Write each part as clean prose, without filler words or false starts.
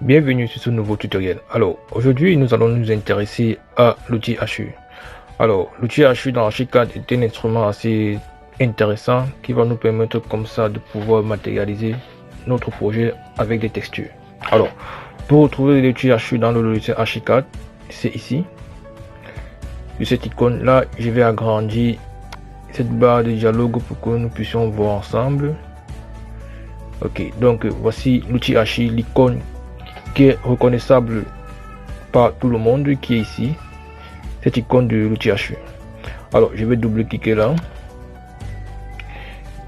Bienvenue sur ce nouveau tutoriel. Alors, aujourd'hui, nous allons nous intéresser à l'outil HU. Alors, l'outil HU dans Archicad est un instrument assez intéressant qui va nous permettre comme ça de pouvoir matérialiser notre projet avec des textures. Alors, pour retrouver l'outil HU dans le logiciel Archicad, c'est ici. Sur cette icône là, je vais agrandir cette barre de dialogue pour que nous puissions voir ensemble. Ok, donc voici l'outil HU, l'icône qui est reconnaissable par tout le monde, qui est ici, cette icône de l'outil HU. Alors je vais double-cliquer là.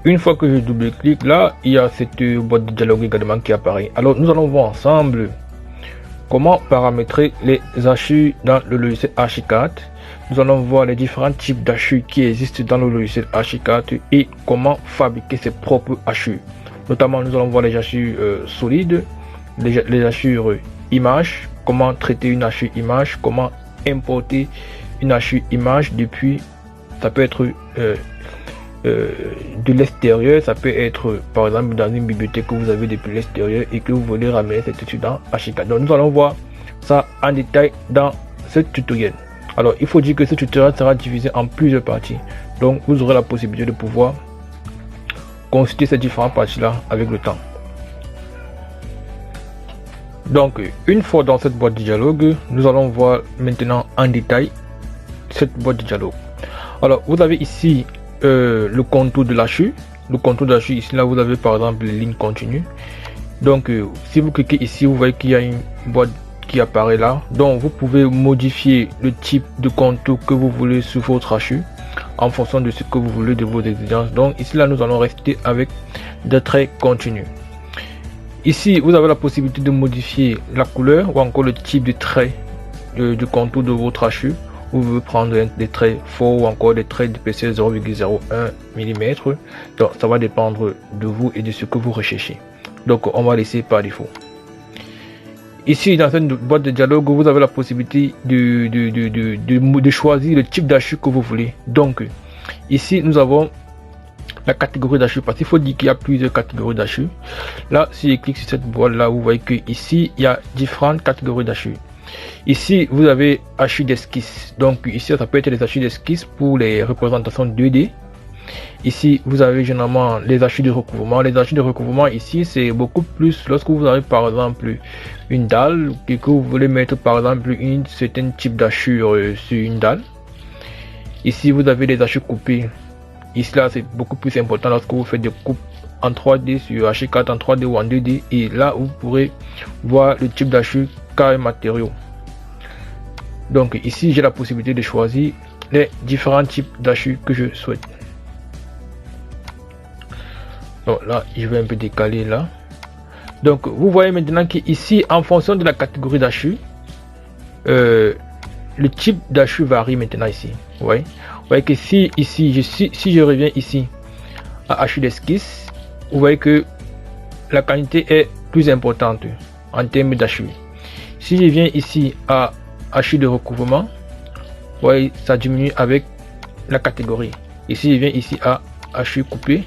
Une fois que je double-clique là, il y a cette boîte de dialogue également qui apparaît. Alors nous allons voir ensemble comment paramétrer les HU dans le logiciel Archicad. Nous allons voir les différents types d'HU qui existent dans le logiciel Archicad et comment fabriquer ses propres HU. Notamment nous allons voir les HU solides, les hachures images, comment traiter une hachure image, comment importer une hachure image depuis, ça peut être de l'extérieur, ça peut être par exemple dans une bibliothèque que vous avez depuis l'extérieur et que vous voulez ramener cette étude dans Archicad. Donc nous allons voir ça en détail dans ce tutoriel. Alors il faut dire que ce tutoriel sera divisé en plusieurs parties, donc vous aurez la possibilité de pouvoir consulter ces différentes parties là avec le temps. Donc une fois dans cette boîte de dialogue, nous allons voir maintenant en détail cette boîte de dialogue. Alors vous avez ici le contour de l'HU. Le contour de l'HU ici, là vous avez par exemple les lignes continues. Donc si vous cliquez ici, vous voyez qu'il y a une boîte qui apparaît là. Donc vous pouvez modifier le type de contour que vous voulez sur votre HU en fonction de ce que vous voulez de vos exigences. Donc ici là nous allons rester avec des traits continus. Ici, vous avez la possibilité de modifier la couleur ou encore le type de trait de contour de votre HU. Vous pouvez prendre des traits forts ou encore des traits d'épaisseur 0,01 mm. Donc, ça va dépendre de vous et de ce que vous recherchez. Donc, on va laisser par défaut. Ici, dans cette boîte de dialogue, vous avez la possibilité de choisir le type d'HU que vous voulez. Donc, ici, nous avons la catégorie d'HU, parce qu'il faut dire qu'il y a plusieurs catégories d'HU. Là, si je clique sur cette boîte là, vous voyez que ici il y a différentes catégories d'HU. Ici vous avez HU d'esquisse, donc ici ça peut être les HU d'esquisse pour les représentations 2D. Ici vous avez généralement les HU de recouvrement. Les HU de recouvrement ici c'est beaucoup plus lorsque vous avez par exemple une dalle et que vous voulez mettre par exemple une certain type d'HU sur une dalle. Ici vous avez les HU coupés. Ici là c'est beaucoup plus important lorsque vous faites des coupes en 3D sur Archicad en 3D ou en 2D, et là vous pourrez voir le type d'HU carré matériaux. Donc ici j'ai la possibilité de choisir les différents types d'HU que je souhaite. Donc là je vais un peu décaler là. Donc vous voyez maintenant qu'ici en fonction de la catégorie d'HU, le type d'HU varie maintenant ici. Vous voyez que si je reviens ici à HU d'esquisse, vous voyez que la qualité est plus importante en termes d'HU. Si je viens ici à HU de recouvrement, vous voyez ça diminue avec la catégorie. Et si je viens ici à HU coupé,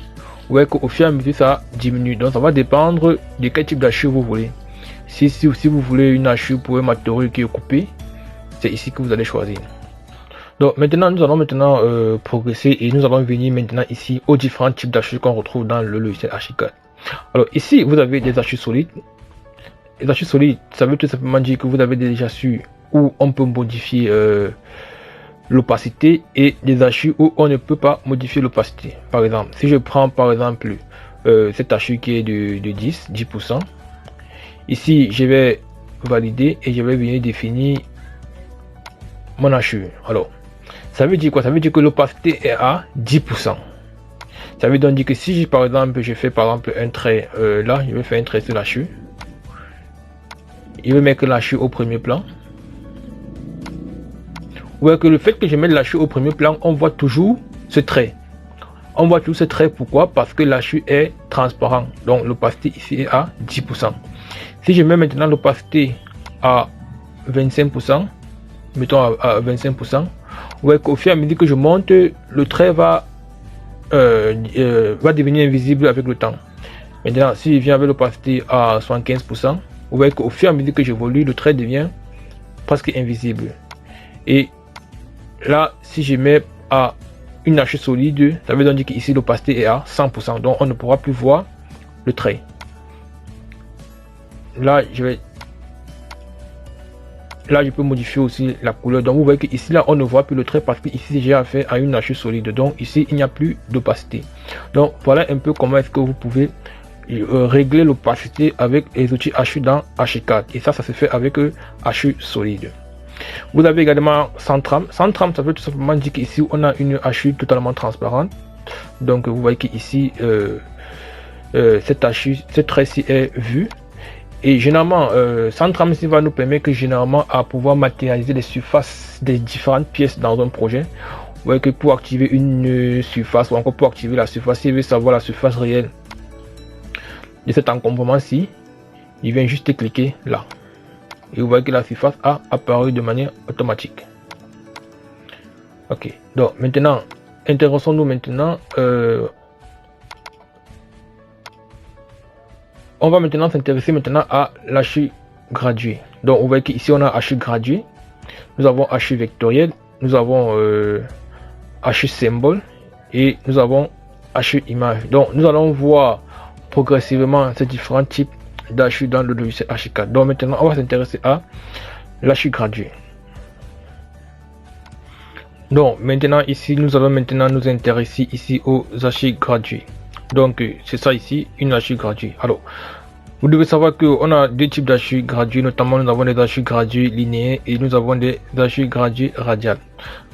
vous voyez qu'au fur et à mesure ça diminue. Donc ça va dépendre de quel type d'HU vous voulez. Si vous voulez une HU pour un matériau qui est coupé, c'est ici que vous allez choisir. Donc maintenant nous allons progresser et nous allons venir maintenant ici aux différents types d'HU qu'on retrouve dans le logiciel Archicad. Alors ici vous avez des HU solides. Les HU solides, ça veut tout simplement dire que vous avez des HU où on peut modifier l'opacité et des HU où on ne peut pas modifier l'opacité. Par exemple, si je prends par exemple cet HU qui est de 10%, ici je vais valider et je vais venir définir mon HU. Alors ça veut dire quoi? Ça veut dire que l'opacité est à 10%. Ça veut donc dire que si par exemple je fais par exemple un trait là, je vais faire un trait sur l'HU. Je vais mettre l'HU au premier plan. Vous voyez que le fait que je mette l'HU au premier plan, on voit toujours ce trait. On voit toujours ce trait, pourquoi? Parce que l'HU est transparent. Donc l'opacité ici est à 10%. Si je mets maintenant l'opacité à 25%, mettons à 25%, vous voyez qu'au fur et à mesure que je monte, le trait va devenir invisible avec le temps. Maintenant, si je viens avec l'opacité à 75%, Vous voyez qu'au fur et à mesure que j'évolue, le trait devient presque invisible. Et là, si je mets à une hachure solide, ça veut donc dire qu'ici l'opacité est à 100%. Donc on ne pourra plus voir le trait. Là, je peux modifier aussi la couleur. Donc vous voyez que ici là on ne voit plus le trait parce que ici j'ai affaire à une hachure solide. Donc ici il n'y a plus d'opacité. Donc voilà un peu comment est-ce que vous pouvez régler l'opacité avec les outils hachure dans H4. Et ça se fait avec hachure solide. Vous avez également sans trame. Sans trame, ça veut tout simplement dire qu'ici on a une hachure totalement transparente. Donc vous voyez qu'ici cette hachure, cette trait-ci est vue. Et généralement, sans trame ici va nous permettre généralement à pouvoir matérialiser les surfaces des différentes pièces dans un projet. Vous voyez que pour activer une surface ou encore pour activer la surface, si il veut savoir la surface réelle de cet encombrement-ci, il vient juste cliquer là. Et vous voyez que la surface a apparu de manière automatique. Ok, donc maintenant, intéressons-nous maintenant. On va maintenant s'intéresser maintenant à l'hachure graduée. Donc vous voyez qu'ici on a hachure graduée, nous avons hachure vectorielle, nous avons hachure symbole et nous avons hachure image. Donc nous allons voir progressivement ces différents types d'hachure dans le logiciel H4. Donc maintenant on va s'intéresser à l'hachure graduée. Donc maintenant ici nous allons maintenant nous intéresser ici aux hachures graduées. Donc c'est ça ici, une hachure graduée. Alors vous devez savoir qu'on a deux types d'hachures graduées, notamment nous avons des hachures graduées linéaires et nous avons des hachures graduées radiales.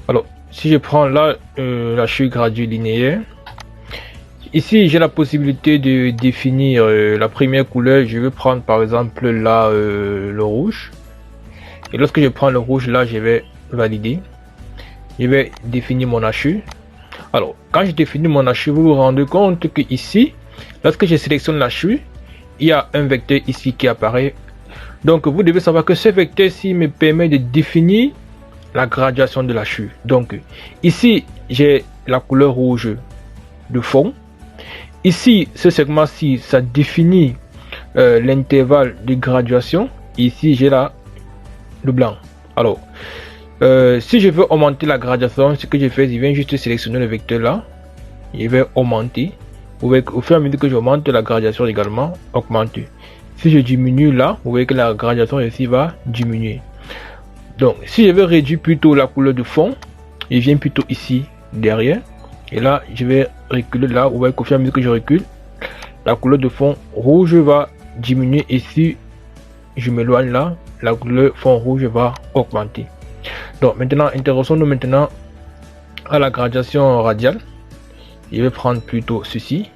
Alors si je prends là l'hachure graduée linéaire, ici j'ai la possibilité de définir la première couleur. Je vais prendre par exemple là le rouge, et lorsque je prends le rouge là, je vais valider, je vais définir mon hachure. Alors quand je définis mon hachure, vous vous rendez compte que ici, lorsque je sélectionne l'hachure, il y a un vecteur ici qui apparaît. Donc vous devez savoir que ce vecteur ici me permet de définir la graduation de l'hachure. Donc ici j'ai la couleur rouge de fond. Ici ce segment-ci, ça définit l'intervalle de graduation. Ici j'ai là le blanc. Alors si je veux augmenter la graduation, ce que je fais, je viens juste sélectionner le vecteur là, je vais augmenter. Vous voyez qu'au fur et à mesure que j'augmente, la graduation également augmente. Si je diminue là, vous voyez que la graduation ici va diminuer. Donc si je veux réduire plutôt la couleur de fond, je viens plutôt ici derrière, et là je vais reculer là. Vous voyez qu'au fur et à mesure que je recule, la couleur de fond rouge va diminuer, et si je m'éloigne là, la couleur fond rouge va augmenter. Donc maintenant, intéressons-nous maintenant à la graduation radiale. Je vais prendre plutôt ceci.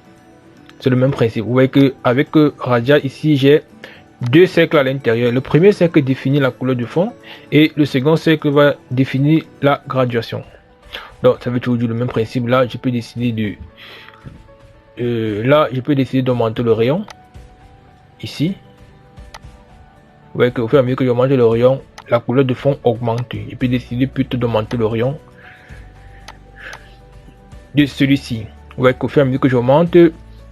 C'est le même principe. Vous voyez que avec radial ici, j'ai deux cercles à l'intérieur. Le premier cercle définit la couleur du fond et le second cercle va définir la graduation. Donc ça veut toujours dire le même principe. Là, je peux décider de d'augmenter le rayon ici. Vous voyez qu'au fur et à mesure que j'augmente le rayon, la couleur de fond augmente. Je peux décider plutôt d'augmenter le rayon de celui-ci. Vous voyez qu'au fur et à mesure que j'augmente,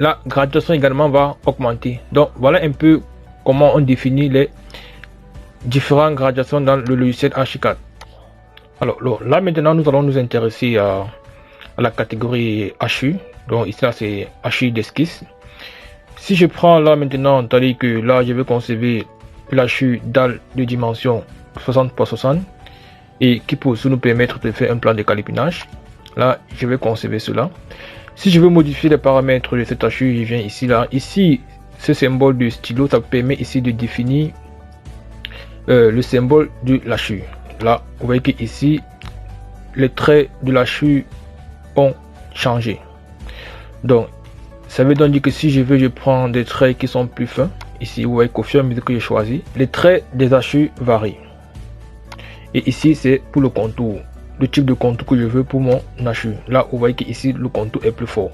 la graduation également va augmenter. Donc voilà un peu comment on définit les différentes gradations dans le logiciel H4. Alors là maintenant nous allons nous intéresser à la catégorie HU. Donc ici là c'est HU d'esquisse. Si je prends là maintenant, tandis que là je vais concevoir l'HU dalle de dimension 60 x 60 et qui peut nous permettre de faire un plan de calipinage. Là je vais concevoir cela. Si je veux modifier les paramètres de cette hachure, je viens ici là. Ici ce symbole de stylo, ça permet ici de définir le symbole de l'hachure. Là vous voyez que ici les traits de l'hachure ont changé. Donc ça veut donc dire que si je veux, je prends des traits qui sont plus fins. Ici vous voyez qu'au fur et à mesure que je choisis, les traits des hachures varient. Et ici c'est pour le contour, le type de contour que je veux pour mon hachure. Là vous voyez que ici le contour est plus fort.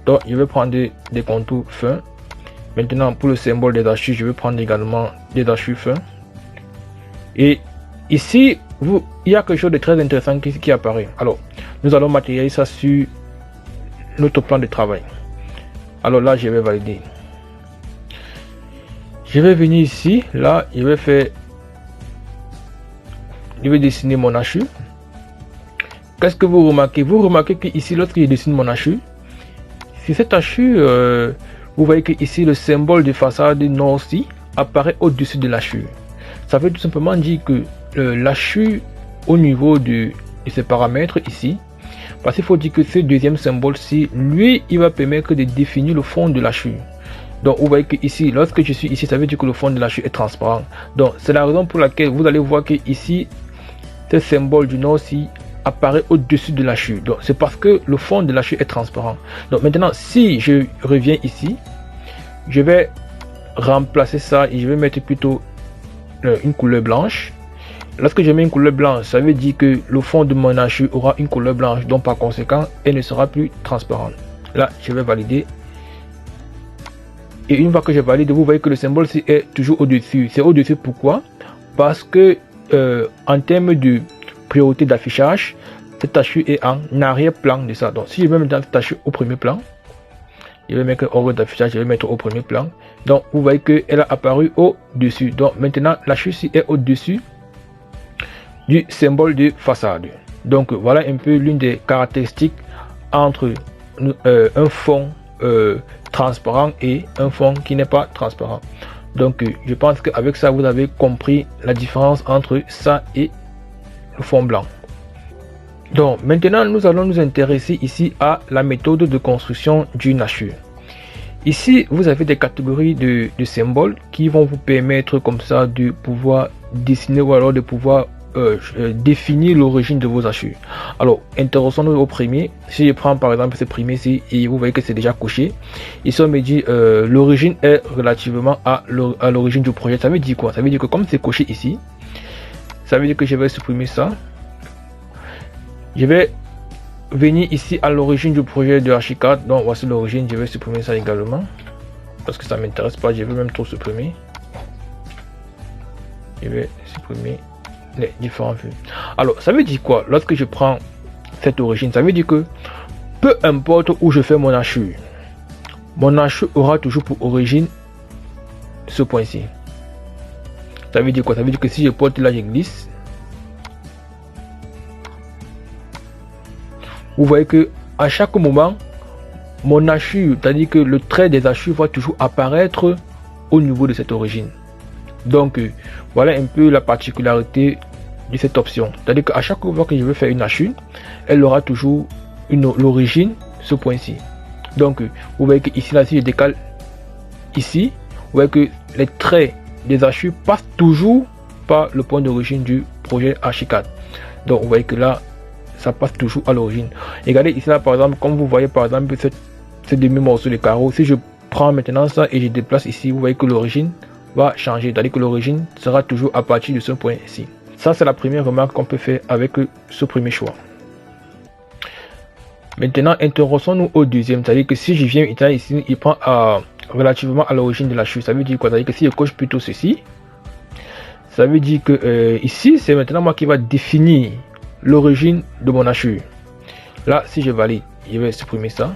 Donc je vais prendre des contours fins. Maintenant pour le symbole des hachures, je vais prendre également des hachures fins. Et ici il y a quelque chose de très intéressant qui apparaît. Alors nous allons matérialiser ça sur notre plan de travail. Alors là je vais valider. Je vais venir ici, là, je vais dessiner mon HU. Qu'est-ce que vous remarquez? Vous remarquez que ici, lorsque je dessine mon HU, si cet HU, vous voyez que ici le symbole de façade nord-ci apparaît au-dessus de l'HU. Ça veut tout simplement dire que l'HU au niveau de ses paramètres ici, parce qu'il faut dire que ce deuxième symbole-ci, lui, il va permettre de définir le fond de l'HU. Donc vous voyez que ici, lorsque je suis ici, ça veut dire que le fond de l'HU est transparent. Donc c'est la raison pour laquelle vous allez voir que ici, ce symbole du nord-ci apparaît au-dessus de l'HU. Donc c'est parce que le fond de l'HU est transparent. Donc maintenant, si je reviens ici, je vais remplacer ça et je vais mettre plutôt une couleur blanche. Lorsque je mets une couleur blanche, ça veut dire que le fond de mon HU aura une couleur blanche, donc par conséquent, elle ne sera plus transparente. Là, je vais valider. Et une fois que je valide, vous voyez que le symbole ci est toujours au-dessus. C'est au-dessus pourquoi? Parce que en termes de priorité d'affichage, cet HU est en arrière-plan de ça. Donc si je vais mettre cet HU au premier plan, je vais mettre ordre d'affichage, je vais mettre au premier plan. Donc vous voyez qu'elle a apparu au-dessus. Donc maintenant, l'HU ci est au-dessus du symbole de façade. Donc voilà un peu l'une des caractéristiques entre un fond transparent et un fond qui n'est pas transparent. Donc je pense qu'avec ça vous avez compris la différence entre ça et le fond blanc. Donc maintenant nous allons nous intéresser ici à la méthode de construction d'une HU. Ici vous avez des catégories de symboles qui vont vous permettre comme ça de pouvoir dessiner ou alors de pouvoir définir l'origine de vos HU. Alors intéressons-nous au premier. Si je prends par exemple ce premier ici et vous voyez que c'est déjà coché, ici on me dit l'origine est relativement à l'origine du projet. Ça veut dire quoi? Ça veut dire que comme c'est coché ici, ça veut dire que je vais supprimer ça. Je vais venir ici à l'origine du projet de Archicad. Donc voici l'origine, je vais supprimer ça également parce que ça m'intéresse pas, je vais même tout supprimer. Je vais supprimer les différents vues. Alors ça veut dire quoi? Lorsque je prends cette origine, ça veut dire que peu importe où je fais mon HU aura toujours pour origine ce point-ci. Ça veut dire quoi? Ça veut dire que si je porte là, je glisse, vous voyez que à chaque moment mon HU, c'est-à-dire que le trait des HU va toujours apparaître au niveau de cette origine. Donc voilà un peu la particularité de cette option. C'est-à-dire qu'à chaque fois que je veux faire une HU, elle aura toujours l'origine, ce point-ci. Donc vous voyez que ici, là, si je décale ici, vous voyez que les traits des HU passent toujours par le point d'origine du projet Archicad. Donc vous voyez que là, ça passe toujours à l'origine. Regardez ici, là, par exemple, comme vous voyez par exemple ce demi-morceau de carreau, si je prends maintenant ça et je déplace ici, vous voyez que l'origine va changer, c'est-à-dire que l'origine sera toujours à partir de ce point ici. Ça c'est la première remarque qu'on peut faire avec ce premier choix. Maintenant intéressons-nous au deuxième, c'est-à-dire que si je viens ici, il prend relativement à l'origine de la HU. Ça veut dire quoi? C'est-à-dire que si je coche plutôt ceci, ça veut dire que ici c'est maintenant moi qui va définir l'origine de mon HU. Là si je valide, je vais supprimer ça.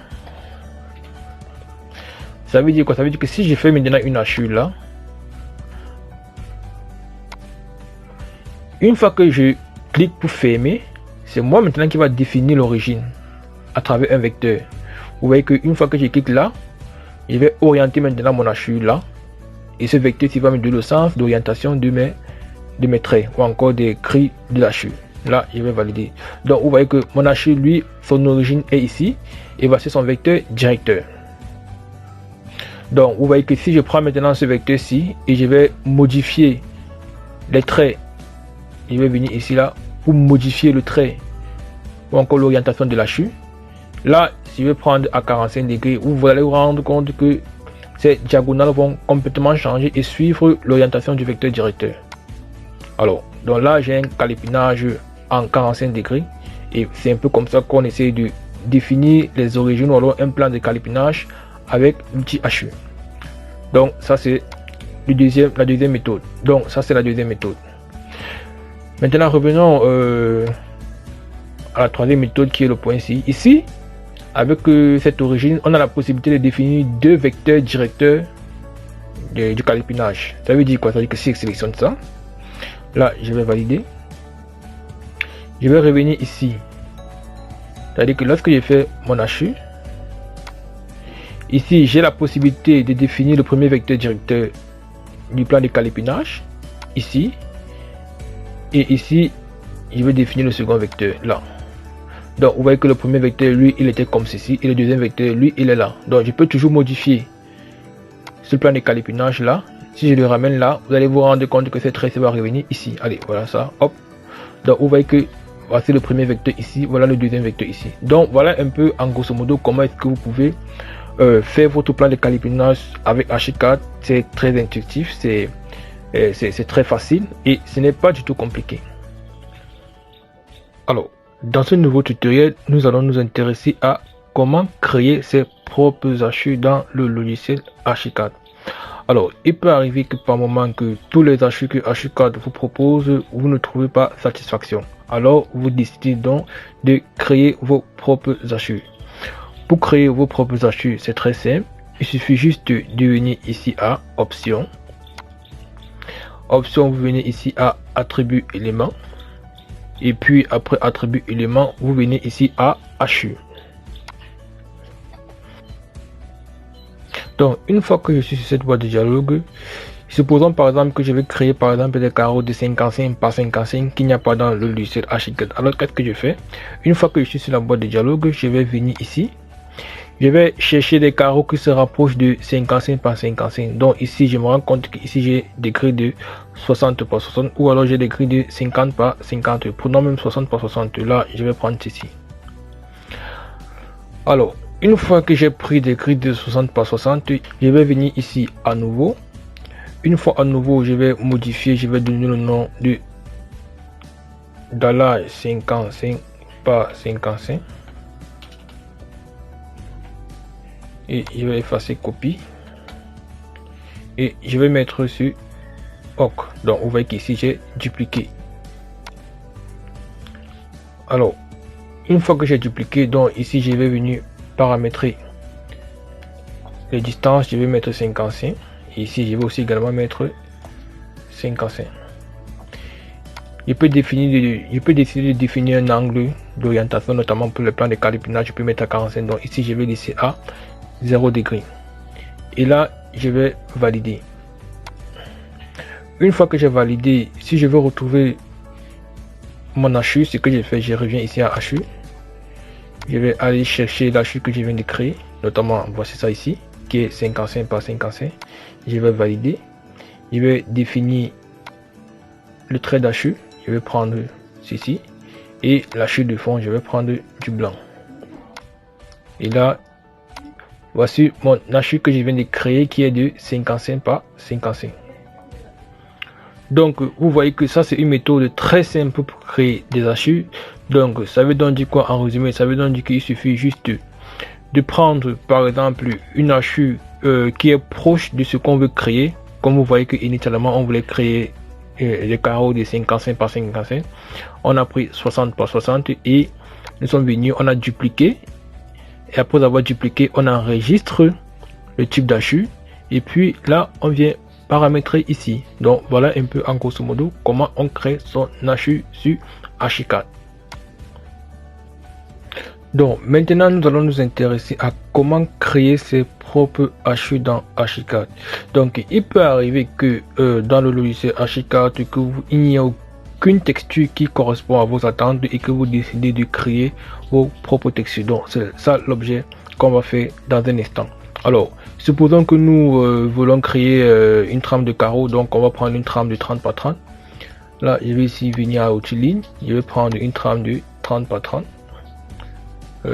Ça veut dire quoi? Ça veut dire que si je fais maintenant une HU là, une fois que je clique pour fermer, c'est moi maintenant qui va définir l'origine à travers un vecteur. Vous voyez qu'une fois que je clique là, je vais orienter maintenant mon HU là. Et ce vecteur qui va me donner le sens d'orientation de mes traits ou encore des grilles de l'HU. Là, je vais valider. Donc, vous voyez que mon HU, lui, son origine est ici. Et voici son vecteur directeur. Donc, vous voyez que si je prends maintenant ce vecteur-ci et je vais modifier les traits, je vais venir ici là pour modifier le trait ou encore l'orientation de l'HU. Là, si je vais prendre à 45 degrés, vous allez vous rendre compte que ces diagonales vont complètement changer et suivre l'orientation du vecteur directeur. Alors, donc là, j'ai un calépinage en 45 degrés et c'est un peu comme ça qu'on essaie de définir les origines ou alors un plan de calépinage avec l'outil HU. Donc, ça c'est la deuxième méthode. Donc, ça c'est la deuxième méthode. Maintenant, revenons à la troisième méthode qui est le point ici. Ici, avec cette origine, on a la possibilité de définir deux vecteurs directeurs du calipinage. Ça veut dire quoi? Ça veut dire que si je sélectionne ça, là je vais valider. Je vais revenir ici. C'est-à-dire que lorsque je fais mon HU, ici j'ai la possibilité de définir le premier vecteur directeur du plan de calipinage. Ici. Et ici, je vais définir le second vecteur là. Donc vous voyez que le premier vecteur, lui, il était comme ceci. Et le deuxième vecteur, lui, il est là. Donc je peux toujours modifier ce plan de calipinage là. Si je le ramène là, vous allez vous rendre compte que cette tracé va revenir ici. Allez, voilà ça. Hop. Donc vous voyez que voici le premier vecteur ici. Voilà le deuxième vecteur ici. Donc voilà un peu en grosso modo comment est-ce que vous pouvez faire votre plan de calipinage avec Archicad. C'est très intuitif. C'est très facile et ce n'est pas du tout compliqué. Alors, dans ce nouveau tutoriel, nous allons nous intéresser à comment créer ses propres HU dans le logiciel Archicad. Alors, il peut arriver que par moment que tous les HU que Archicad vous propose, vous ne trouvez pas satisfaction. Alors, vous décidez donc de créer vos propres HU. Pour créer vos propres HU, c'est très simple. Il suffit juste de venir ici à Options. Option, vous venez ici à attribut élément et puis après attribut élément vous venez ici à HU. Donc une fois que je suis sur cette boîte de dialogue, supposons par exemple que je vais créer par exemple des carreaux de 55 par 55 qu'il n'y a pas dans le logiciel Archicad. Alors qu'est-ce que je fais? Une fois que je suis sur la boîte de dialogue, je vais venir ici. Je vais chercher des carreaux qui se rapprochent de 55 par 55. Donc ici, je me rends compte qu'ici, j'ai des grilles de 60 par 60 ou alors j'ai des grilles de 50 par 50. Prenons même 60 par 60. Là, je vais prendre ceci. Alors, une fois que j'ai pris des grilles de 60 par 60, je vais venir ici à nouveau. Une fois à nouveau, je vais modifier, je vais donner le nom de $$ 55 par 55. Et je vais effacer copie et je vais mettre sur OK. Donc vous voyez qu'ici j'ai dupliqué. Alors une fois que j'ai dupliqué, donc ici je vais venir paramétrer les distances. Je vais mettre 55 et ici je vais aussi également mettre 55. Je peux décider de définir un angle d'orientation, notamment pour le plan de calipinage. Je peux mettre à 45. Donc ici je vais laisser à 0 degré et là je vais valider. Une fois que j'ai validé, si je veux retrouver mon HU, ce que j'ai fait, je reviens ici à HU. Je vais aller chercher l'HU que je viens de créer, notamment voici ça ici qui est 55 par 55. Je vais valider. Je vais définir le trait d'HU. Je vais prendre ceci et l'HU de fond, je vais prendre du blanc. Et là voici mon HU que je viens de créer qui est de 55 par 55. Donc vous voyez que ça c'est une méthode très simple pour créer des HU. Donc ça veut donc dire quoi en résumé? Ça veut donc dire qu'il suffit juste de prendre par exemple une HU qui est proche de ce qu'on veut créer. Comme vous voyez que initialement on voulait créer les carreaux de 55 par 55. On a pris 60 par 60 et nous sommes venus, on a dupliqué. Et après avoir dupliqué, on enregistre le type d'HU et puis là on vient paramétrer ici. Donc voilà un peu en grosso modo comment on crée son HU sur Archicad. Donc maintenant nous allons nous intéresser à comment créer ses propres HU dans Archicad. Donc il peut arriver que dans le logiciel Archicad il n'y a aucune texture qui correspond à vos attentes et que vous décidez de créer vos propres textures. Donc c'est ça l'objet qu'on va faire dans un instant. Alors supposons que nous voulons créer une trame de carreaux. Donc on va prendre une trame de 30 par 30. Là je vais ici venir à outil ligne, je vais prendre une trame de 30 par 30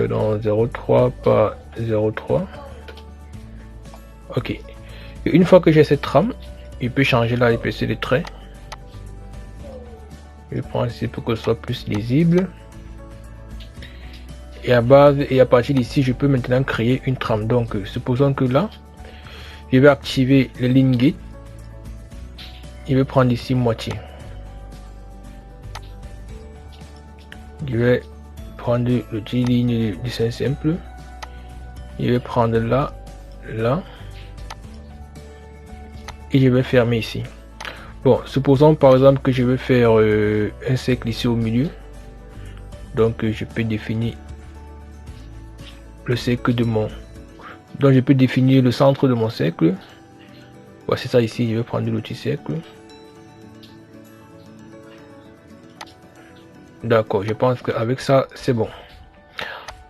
dans 0,3 par 0,3. Ok, et une fois que j'ai cette trame, il peut changer là l'épaisseur des traits. Je prends ici pour que ce soit plus lisible. Et à partir d'ici, je peux maintenant créer une trame. Donc, supposons que là, je vais activer les lignes guide. Je vais prendre ici moitié. Je vais prendre l'outil ligne de dessin simple. Je vais prendre là, là. et je vais fermer ici. Bon, supposons par exemple que je vais faire un cercle ici au milieu. Donc je peux définir le cercle de mon... Donc je peux définir le centre de mon cercle. Voici ça ici, je vais prendre l'outil cercle. D'accord, je pense qu'avec ça, c'est bon.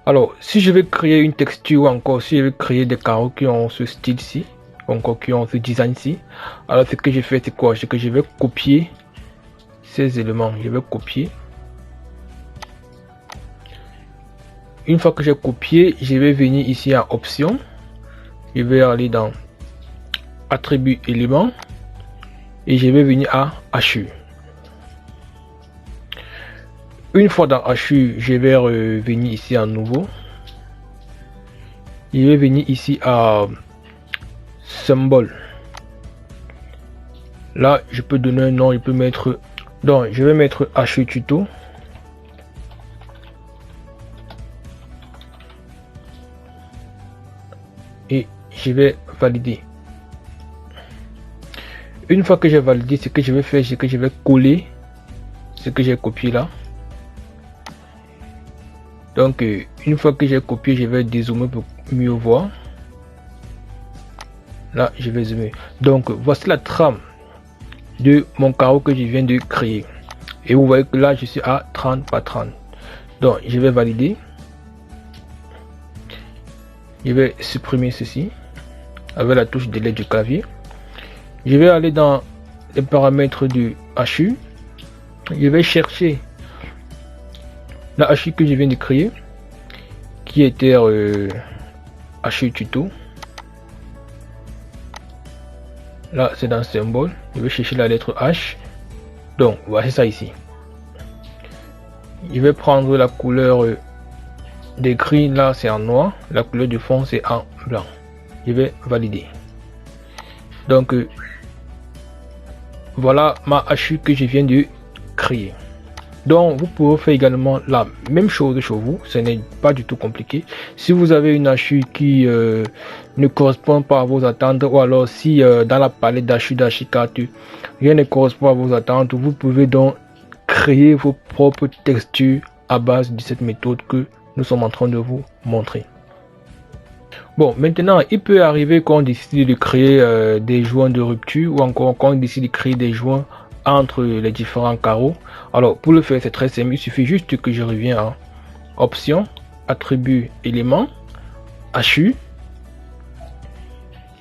Alors, si je vais créer une texture ou encore si je vais créer des carreaux qui ont ce style-ci, encore qui ont ce design-ci, alors ce que je fais, c'est quoi? C'est que je vais copier ces éléments. Je vais copier. Une fois que j'ai copié, je vais venir ici à Options. Je vais aller dans Attributs éléments et je vais venir à HU. Une fois dans HU, je vais revenir ici à nouveau. Je vais venir ici à Symbole. Là, je peux donner un nom, je peux mettre... Donc, je vais mettre HU tuto. Et je vais valider. Une fois que j'ai validé, ce que je vais faire, c'est que je vais coller ce que j'ai copié là. Donc, une fois que j'ai copié, je vais dézoomer pour mieux voir. Là, je vais zoomer. Donc, voici la trame de mon carreau que je viens de créer. Et vous voyez que là, je suis à 30 par 30. Donc, je vais valider. Je vais supprimer ceci avec la touche Delete du clavier. Je vais aller dans les paramètres du HU. Je vais chercher la HU que je viens de créer, qui était HU tuto. Là, c'est dans symbole. Je vais chercher la lettre H. Donc, voici ça ici. Je vais prendre la couleur des gris. Là, c'est en noir. La couleur du fond, c'est en blanc. Je vais valider. Donc, voilà ma HU que je viens de créer. Donc, vous pouvez faire également la même chose chez vous. Ce n'est pas du tout compliqué. Si vous avez une HU qui ne correspond pas à vos attentes, ou alors si dans la palette d'HU d'Archicad, rien ne correspond à vos attentes, vous pouvez donc créer vos propres textures à base de cette méthode que nous sommes en train de vous montrer. Bon, maintenant, il peut arriver qu'on décide de créer des joints de rupture ou encore qu'on décide de créer des joints entre les différents carreaux. Alors, pour le faire, c'est très simple. Il suffit juste que je reviens à Options, Attributs, Éléments, HU.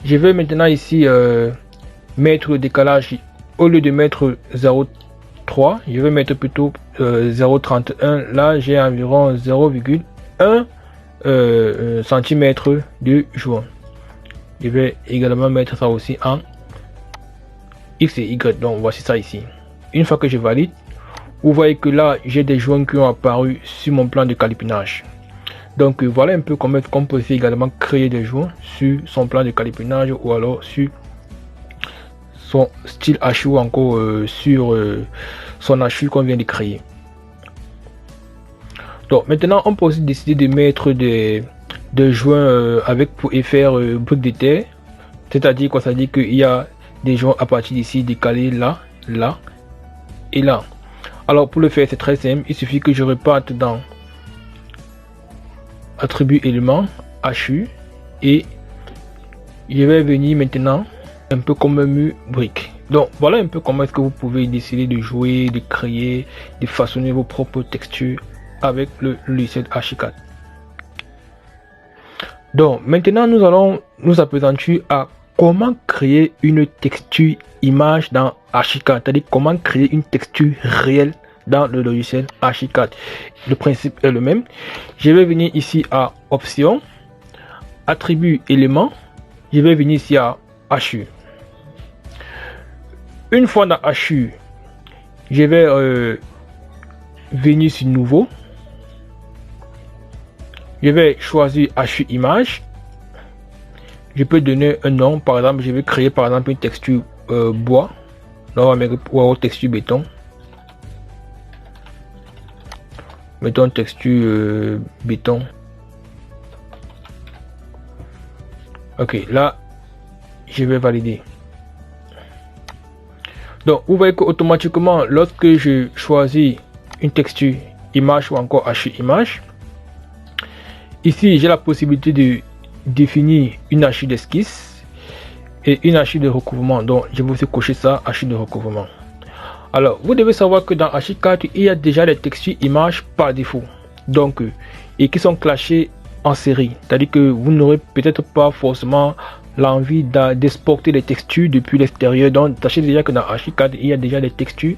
Je vais maintenant ici mettre le décalage. Au lieu de mettre 0,3, je vais mettre plutôt 0,31. Là, j'ai environ 0,1 cm de joint. Je vais également mettre ça aussi en X et Y. Donc voici ça ici. Une fois que je valide, vous voyez que là j'ai des joints qui ont apparu sur mon plan de calipinage. Donc voilà un peu comment on peut également créer des joints sur son plan de calipinage ou alors sur son style HU ou encore sur son HU qu'on vient de créer. Donc maintenant on peut aussi décider de mettre des joints avec pour effet brique de terre, c'est-à-dire quoi, ça dit qu'il y a des joints à partir d'ici décalés là, là et là. Alors pour le faire, c'est très simple, il suffit que je reparte dans Attributs éléments, HU, et je vais venir maintenant un peu comme un mur brique. Donc voilà un peu comment est-ce que vous pouvez décider de jouer, de créer, de façonner vos propres textures avec le logiciel Archicad. Donc maintenant nous allons nous appesantir à comment créer une texture image dans Archicad, c'est-à-dire comment créer une texture réelle dans le logiciel Archicad. Le principe est le même. Je vais venir ici à Options, Attributs éléments, je vais venir ici à HU. Une fois dans HU, je vais venir sur Nouveau. Je vais choisir HU image. Je peux donner un nom, par exemple, je vais créer par exemple une texture bois. Là, on va mettre texture béton. Mettons texture béton. Ok, là, je vais valider. Donc vous voyez que automatiquement lorsque je choisis une texture image ou encore archi image, ici j'ai la possibilité de définir une archi d'esquisse et une archi de recouvrement. Donc je vais aussi cocher ça, archi de recouvrement. Alors vous devez savoir que dans Archicad il y a déjà des textures images par défaut, donc et qui sont clashées en série, c'est-à-dire que vous n'aurez peut-être pas forcément l'envie d'exporter les textures depuis l'extérieur. Donc sachez déjà que dans Archicad il y a déjà des textures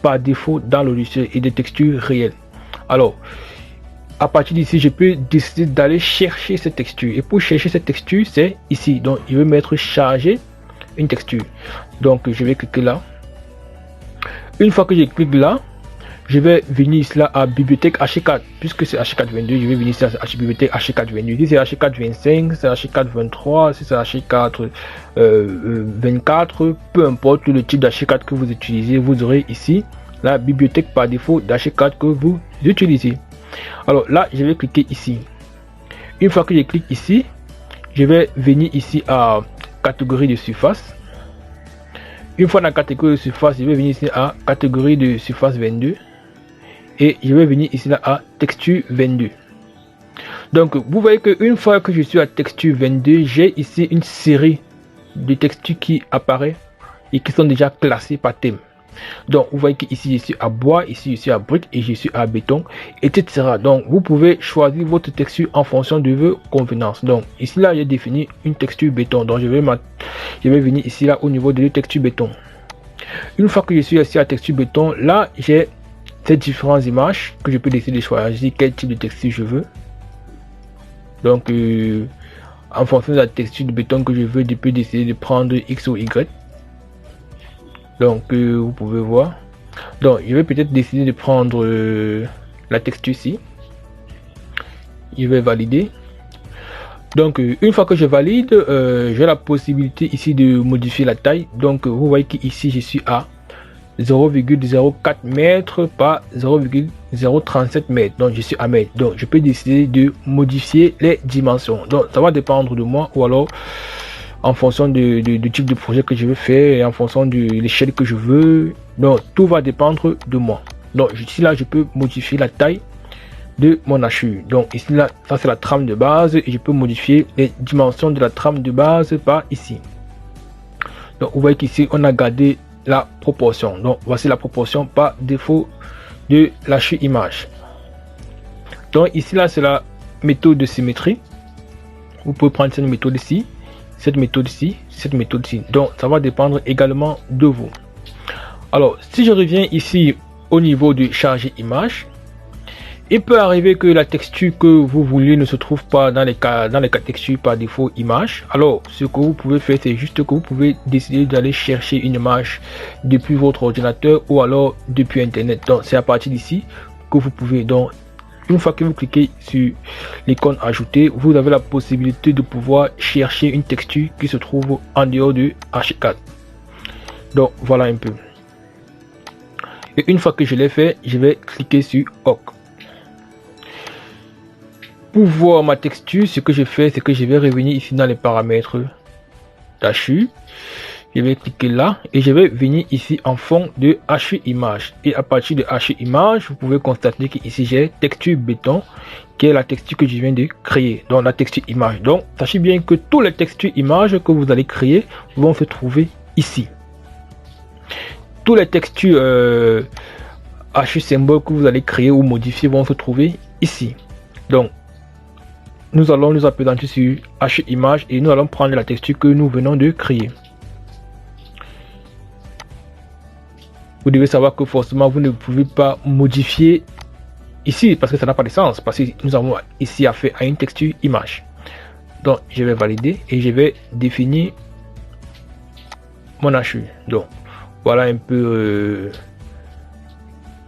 par défaut dans le logiciel et des textures réelles. Alors à partir d'ici je peux décider d'aller chercher cette texture, et pour chercher cette texture c'est ici. Donc je vais mettre charger une texture, donc je vais cliquer là. Une fois que je clique là, je vais venir ici là à bibliothèque Archicad, puisque c'est Archicad 22, je vais venir ici à bibliothèque Archicad 22. Si c'est Archicad 25, c'est Archicad 23, si c'est Archicad 24, peu importe le type d'Archicad que vous utilisez, vous aurez ici la bibliothèque par défaut d'Archicad que vous utilisez. Alors là, je vais cliquer ici. Une fois que je clique ici, je vais venir ici à catégorie de surface. Une fois dans la catégorie de surface, je vais venir ici à catégorie de surface 22 et je vais venir ici là à texture 22. Donc vous voyez que une fois que je suis à texture 22, j'ai ici une série de textures qui apparaît et qui sont déjà classées par thème. Donc vous voyez que ici je suis à bois, ici je suis à brique et je suis à béton, etc. Donc vous pouvez choisir votre texture en fonction de vos convenances. Donc ici là j'ai défini une texture béton, donc je vais venir ici là au niveau de la texture béton. Une fois que je suis ici à texture béton, là j'ai ces différentes images que je peux décider de choisir quel type de texture je veux. Donc en fonction de la texture de béton que je veux, je peux décider de prendre X ou Y. Donc vous pouvez voir. Donc je vais peut-être décider de prendre la texture ici. Je vais valider. Donc une fois que je valide, j'ai la possibilité ici de modifier la taille. Donc vous voyez qu'ici je suis à 0,04 mètres par 0,037 mètres. Donc je suis à mètre. Donc je peux décider de modifier les dimensions. Donc ça va dépendre de moi, ou alors en fonction du type de projet que je veux faire et en fonction de l'échelle que je veux. Donc tout va dépendre de moi. Donc ici là je peux modifier la taille de mon hachure. Donc ici là, ça c'est la trame de base et je peux modifier les dimensions de la trame de base par ici. Donc vous voyez qu'ici on a gardé la proportion. Donc voici la proportion par défaut de l'hachure image. Donc ici là c'est la méthode de symétrie. Vous pouvez prendre cette méthode ici, cette méthode ici, cette méthode ici. Donc ça va dépendre également de vous. Alors si je reviens ici au niveau de charger image, il peut arriver que la texture que vous voulez ne se trouve pas dans les cas textures par défaut image. Alors ce que vous pouvez faire, c'est juste que vous pouvez décider d'aller chercher une image depuis votre ordinateur ou alors depuis internet. Donc c'est à partir d'ici que vous pouvez. Donc une fois que vous cliquez sur l'icône ajouter, vous avez la possibilité de pouvoir chercher une texture qui se trouve en dehors de Archicad. Donc voilà un peu. Et une fois que je l'ai fait, je vais cliquer sur OK. Pour voir ma texture, ce que je fais, c'est que je vais revenir ici dans les paramètres d'hachure. Je vais cliquer là et je vais venir ici en fond de hachure image. Et à partir de hachure image, vous pouvez constater qu'ici j'ai texture béton, qui est la texture que je viens de créer. Donc la texture image. Donc sachez bien que toutes les textures images que vous allez créer vont se trouver ici. Toutes les textures hachure symbole que vous allez créer ou modifier vont se trouver ici. Donc nous allons nous appesantir sur hachure image et nous allons prendre la texture que nous venons de créer. Vous devez savoir que forcément vous ne pouvez pas modifier ici parce que ça n'a pas de sens, parce que nous avons ici affaire à une texture image. Donc je vais valider et je vais définir mon hachure. Donc voilà un peu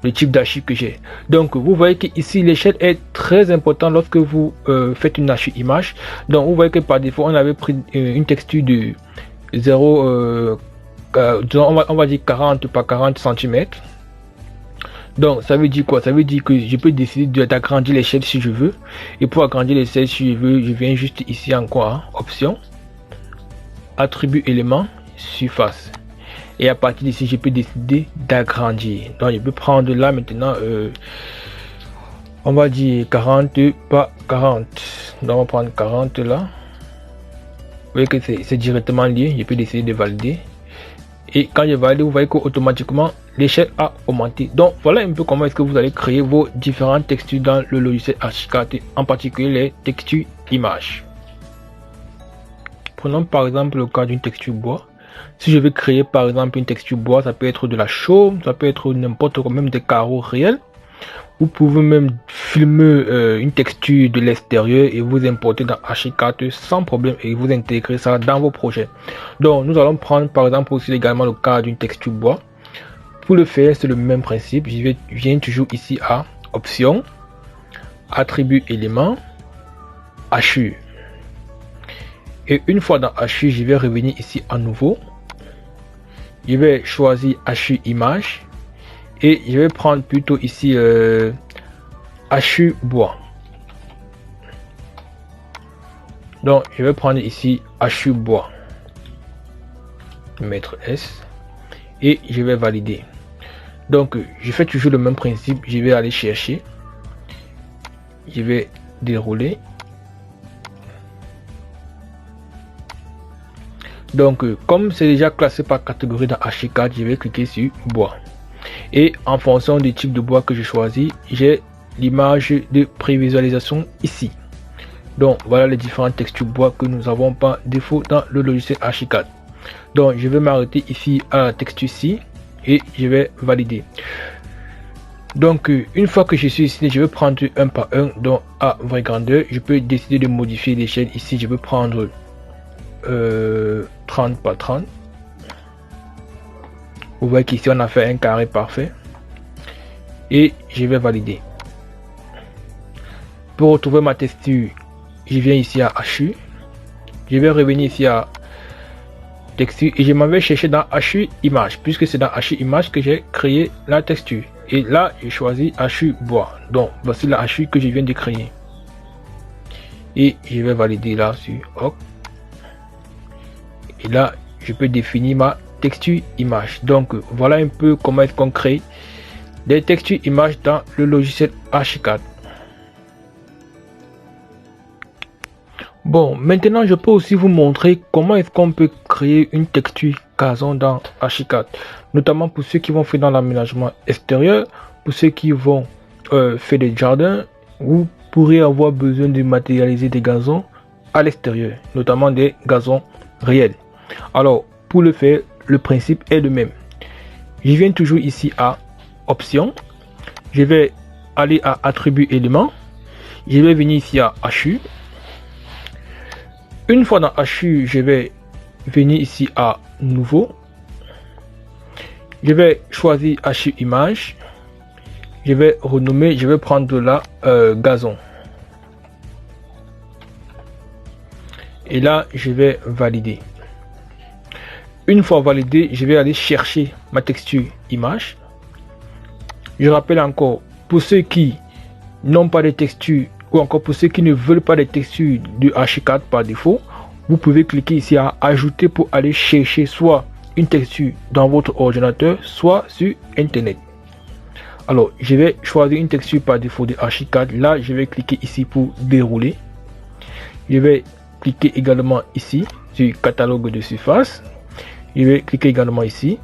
le type d'hachure que j'ai. Donc vous voyez que ici l'échelle est très importante lorsque vous faites une hachure image. Donc vous voyez que par défaut on avait pris une texture de 0 on va dire 40 par 40 cm. Donc ça veut dire quoi? Ça veut dire que je peux décider d'agrandir l'échelle si je veux. Et pour agrandir l'échelle si je veux, je viens juste ici encore, hein, option, attribut élément, surface. Et à partir d'ici, je peux décider d'agrandir. Donc, je peux prendre là maintenant, on va dire 40 par 40. Donc, on va prendre 40 là. Vous voyez que c'est directement lié. Je peux décider de valider. Et quand je valide, vous voyez qu'automatiquement, l'échelle a augmenté. Donc, voilà un peu comment est-ce que vous allez créer vos différentes textures dans le logiciel Archicad, en particulier les textures images. Prenons par exemple le cas d'une texture bois. Si je veux créer par exemple une texture bois, ça peut être de la chaume, ça peut être n'importe quoi, même des carreaux réels. Vous pouvez même filmer une texture de l'extérieur et vous importer dans Archicad sans problème et vous intégrer ça dans vos projets. Donc nous allons prendre par exemple aussi également le cas d'une texture bois. Pour le faire, c'est le même principe. Je viens toujours ici à Options, Attributs éléments, Hachure. Et une fois dans Hachure, je vais revenir ici à nouveau. Je vais choisir Hachure image. Et je vais prendre plutôt ici Hachure bois. Donc je vais prendre ici Hachure bois. Mettre S. Et je vais valider. Donc je fais toujours le même principe. Je vais aller chercher. Je vais dérouler. Donc comme c'est déjà classé par catégorie dans Archicad, je vais cliquer sur bois. Et en fonction du type de bois que je choisis, j'ai l'image de prévisualisation ici. Donc voilà les différentes textures bois que nous avons par défaut dans le logiciel Archicad. Donc je vais m'arrêter ici à la texture ici et je vais valider. Donc une fois que je suis ici, je vais prendre un par un, donc à vraie grandeur. Je peux décider de modifier l'échelle ici. Je peux prendre 30 par 30. Vous voyez qu'ici on a fait un carré parfait et je vais valider. Pour retrouver ma texture, je viens ici à Hachure, je vais revenir ici à texture et je m'en vais chercher dans Hachure image, puisque c'est dans Hachure image que j'ai créé la texture. Et là j'ai choisi Hachure bois. Donc voici la Hachure que je viens de créer et je vais valider là sur OK. Et là je peux définir ma texture image. Donc voilà un peu comment est-ce qu'on crée des textures images dans le logiciel Archicad. Bon, maintenant je peux aussi vous montrer comment est-ce qu'on peut créer une texture gazon dans Archicad, notamment pour ceux qui vont faire dans l'aménagement extérieur, pour ceux qui vont faire des jardins. Vous pourrez avoir besoin de matérialiser des gazons à l'extérieur, notamment des gazons réels. Alors pour le faire, le principe est le même. Je viens toujours ici à Options. Je vais aller à Attributs éléments. Je vais venir ici à Hachure. Une fois dans Hachure, je vais venir ici à Nouveau. Je vais choisir Hachure image. Je vais renommer. Je vais prendre là gazon. Et là, je vais valider. Une fois validé, je vais aller chercher ma texture image. Je rappelle encore, pour ceux qui n'ont pas de texture ou encore pour ceux qui ne veulent pas de texture de Archicad par défaut, vous pouvez cliquer ici à ajouter pour aller chercher soit une texture dans votre ordinateur, soit sur internet. Alors je vais choisir une texture par défaut de Archicad. Là je vais cliquer ici pour dérouler. Je vais cliquer également ici sur catalogue de surface. Je vais cliquer également ici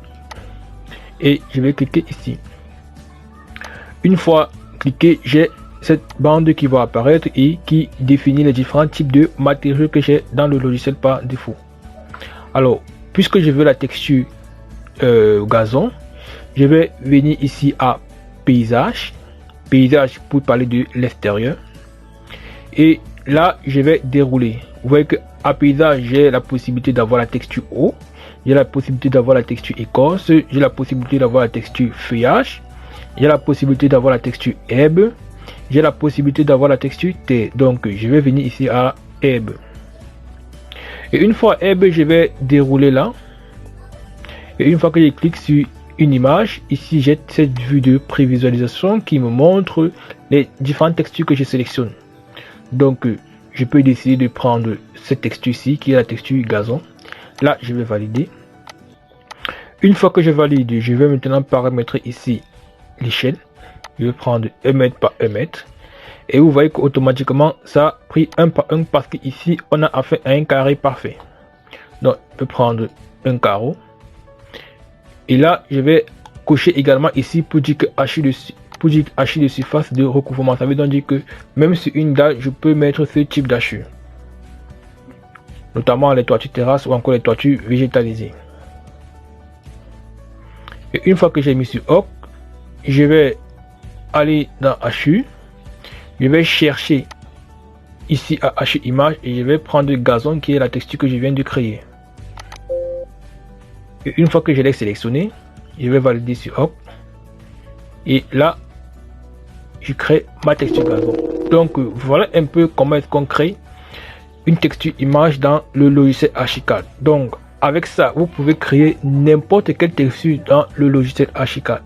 et je vais cliquer ici. Une fois cliqué, j'ai cette bande qui va apparaître et qui définit les différents types de matériaux que j'ai dans le logiciel par défaut. Alors puisque je veux la texture gazon, je vais venir ici à paysage pour parler de l'extérieur et là je vais dérouler. Vous voyez que à paysage, j'ai la possibilité d'avoir la texture eau, j'ai la possibilité d'avoir la texture écorce, j'ai la possibilité d'avoir la texture feuillage, j'ai la possibilité d'avoir la texture herbe, j'ai la possibilité d'avoir la texture terre. Donc je vais venir ici à herbe. Et une fois herbe, je vais dérouler là. Et une fois que je clique sur une image, ici j'ai cette vue de prévisualisation qui me montre les différentes textures que je sélectionne. Donc je peux décider de prendre cette texture ici qui est la texture gazon. Là je vais valider. Une fois que je valide, je vais maintenant paramétrer ici l'échelle. Je vais prendre 1 mètre par 1 mètre. Et vous voyez qu'automatiquement, ça a pris 1 par 1 parce qu'ici, on a affaire à un carré parfait. Donc, je peux prendre un carreau. Et là, je vais cocher également ici pour dire que hachis de surface de recouvrement. Ça veut donc dire que même sur une dalle, je peux mettre ce type d'hachis. Notamment les toitures terrasses ou encore les toitures végétalisées. Et une fois que j'ai mis sur OK, je vais aller dans hachis. Je vais chercher ici à hachis image et je vais prendre gazon qui est la texture que je viens de créer. Et une fois que je l'ai sélectionné, je vais valider sur OK. Et là, je crée ma texture gazon. Donc voilà un peu comment est-ce qu'on crée une texture image dans le logiciel Archicad. Donc avec ça, vous pouvez créer n'importe quelle texture dans le logiciel Archicad.